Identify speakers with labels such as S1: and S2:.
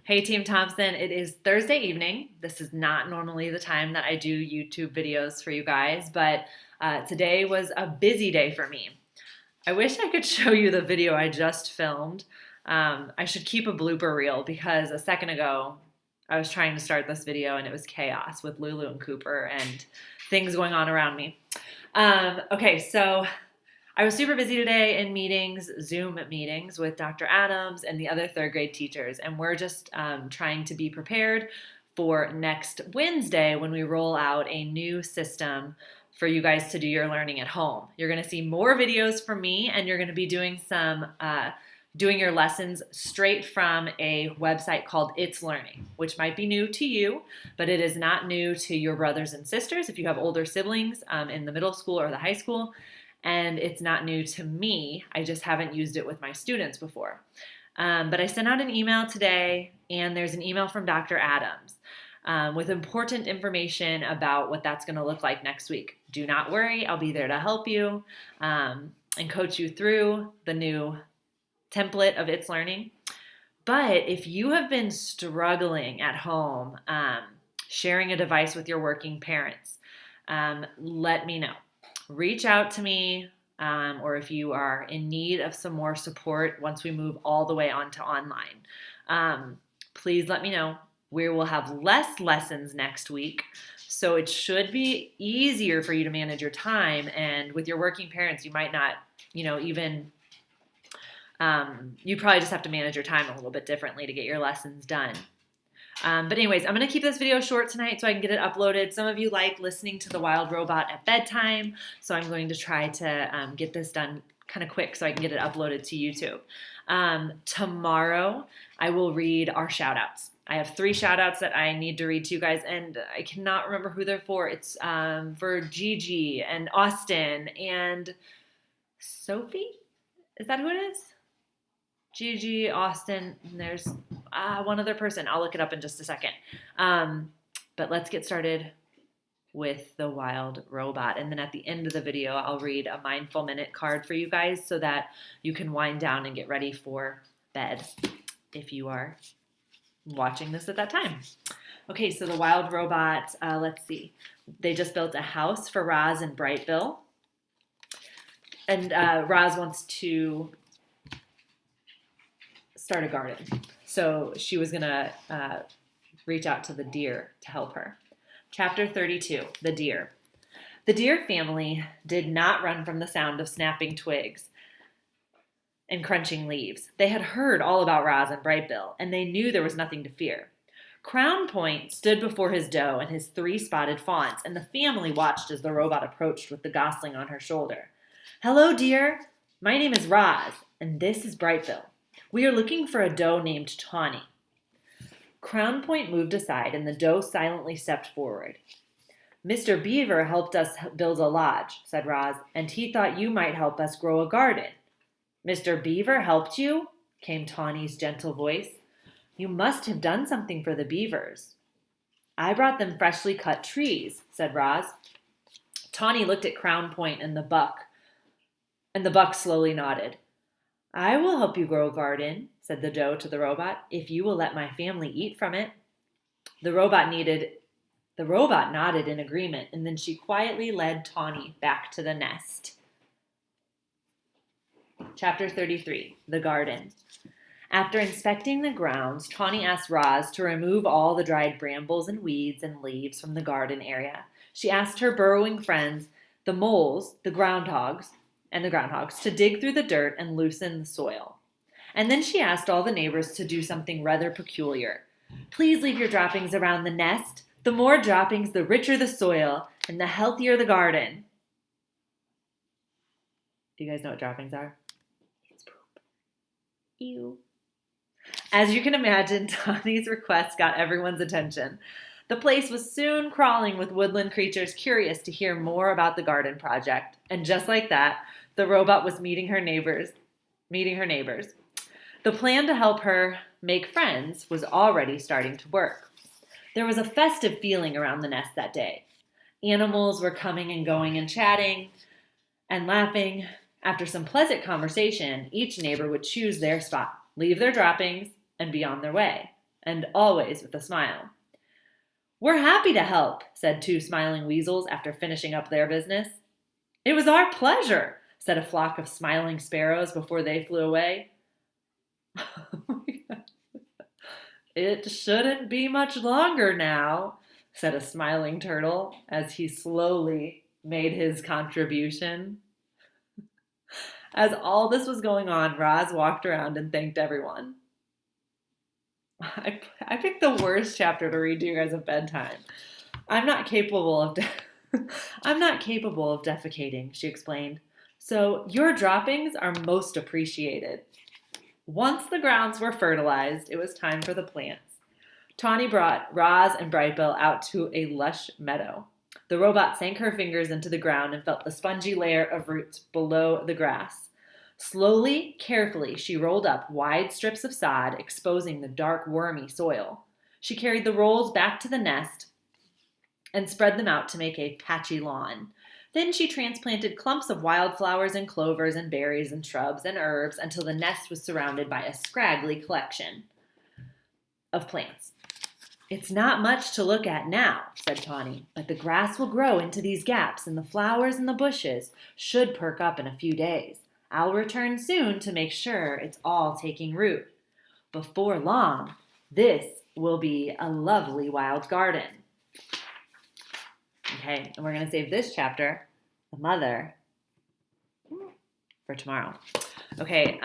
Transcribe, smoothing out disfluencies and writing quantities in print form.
S1: Hey Team Thompson, it is Thursday evening. This is not normally the time that I do YouTube videos for you guys, but today was a busy day for me. I wish I could show you the video I just filmed. I should keep a blooper reel because a second ago I was trying to start this video and it was chaos with Lulu and Cooper and things going on around me. Okay, so I was super busy today in meetings, Zoom meetings with Dr. Adams and the other third grade teachers, and we're just trying to be prepared for next Wednesday when we roll out a new system for you guys to do your learning at home. You're going to see more videos from me, and you're going to be doing doing your lessons straight from a website called It's Learning, which might be new to you, but it is not new to your brothers and sisters if you have older siblings in the middle school or the high school. And it's not new to me. I just haven't used it with my students before. But I sent out an email today, and there's an email from Dr. Adams with important information about what that's going to look like next week. Do not worry. I'll be there to help you and coach you through the new template of It's Learning. But if you have been struggling at home sharing a device with your working parents, let me know. Reach out to me, or if you are in need of some more support once we move all the way onto online, please let me know. We will have less lessons next week, so it should be easier for you to manage your time. And with your working parents, you might not, even you probably just have to manage your time a little bit differently to get your lessons done. But anyways, I'm going to keep this video short tonight so I can get it uploaded. Some of you like listening to the wild robot at bedtime, so I'm going to try to get this done kind of quick so I can get it uploaded to YouTube. Tomorrow, I will read our shout-outs. I have 3 shout-outs that I need to read to you guys, and I cannot remember who they're for. It's for Gigi and Austin and Sophie? Is that who it is? Gigi, Austin, and there's one other person. I'll look it up in just a second. But let's get started with the wild robot. And then at the end of the video, I'll read a mindful minute card for you guys so that you can wind down and get ready for bed if you are watching this at that time. Okay, so the wild robot, let's see. They just built a house for Roz and Brightbill. And Roz wants to start a garden. So she was going to reach out to the deer to help her. Chapter 32, the deer. The deer family did not run from the sound of snapping twigs and crunching leaves. They had heard all about Roz and Brightbill, and they knew there was nothing to fear. Crown Point stood before his doe and his 3 spotted fawns, and the family watched as the robot approached with the gosling on her shoulder. Hello, dear. My name is Roz, and this is Brightbill. We are looking for a doe named Tawny. Crown Point moved aside, and the doe silently stepped forward. Mr. Beaver helped us build a lodge, said Roz, and he thought you might help us grow a garden. Mr. Beaver helped you? Came Tawny's gentle voice. You must have done something for the beavers. I brought them freshly cut trees, said Roz. Tawny looked at Crown Point and the buck slowly nodded. I will help you grow a garden, said the doe to the robot, if you will let my family eat from it. The robot nodded in agreement, and then she quietly led Tawny back to the nest. Chapter 33, the garden. After inspecting the grounds, Tawny asked Roz to remove all the dried brambles and weeds and leaves from the garden area. She asked her burrowing friends, the moles, the groundhogs, to dig through the dirt and loosen the soil. And then she asked all the neighbors to do something rather peculiar. Please leave your droppings around the nest. The more droppings, the richer the soil, and the healthier the garden. Do you guys know what droppings are? It's poop. Ew. As you can imagine, Tawny's request got everyone's attention. The place was soon crawling with woodland creatures curious to hear more about the garden project. And just like that, the robot was meeting her neighbors. The plan to help her make friends was already starting to work. There was a festive feeling around the nest that day. Animals were coming and going and chatting and laughing. After some pleasant conversation, each neighbor would choose their spot, leave their droppings, and be on their way. and always with a smile. "We're happy to help," said 2 smiling weasels after finishing up their business. "It was our pleasure," said a flock of smiling sparrows before they flew away. "It shouldn't be much longer now," said a smiling turtle as he slowly made his contribution. As all this was going on, Roz walked around and thanked everyone. I picked the worst chapter to read to you guys at bedtime. I'm not capable of defecating," she explained. "So your droppings are most appreciated." Once the grounds were fertilized, it was time for the plants. Tawny brought Roz and Brightbill out to a lush meadow. The robot sank her fingers into the ground and felt the spongy layer of roots below the grass. Slowly, carefully, she rolled up wide strips of sod, exposing the dark, wormy soil. She carried the rolls back to the nest and spread them out to make a patchy lawn. Then she transplanted clumps of wildflowers and clovers and berries and shrubs and herbs until the nest was surrounded by a scraggly collection of plants. "It's not much to look at now," said Tawny, "but the grass will grow into these gaps, and the flowers and the bushes should perk up in a few days. I'll return soon to make sure it's all taking root. Before long, this will be a lovely wild garden." Okay, and we're going to save this chapter, the mother, for tomorrow. Okay,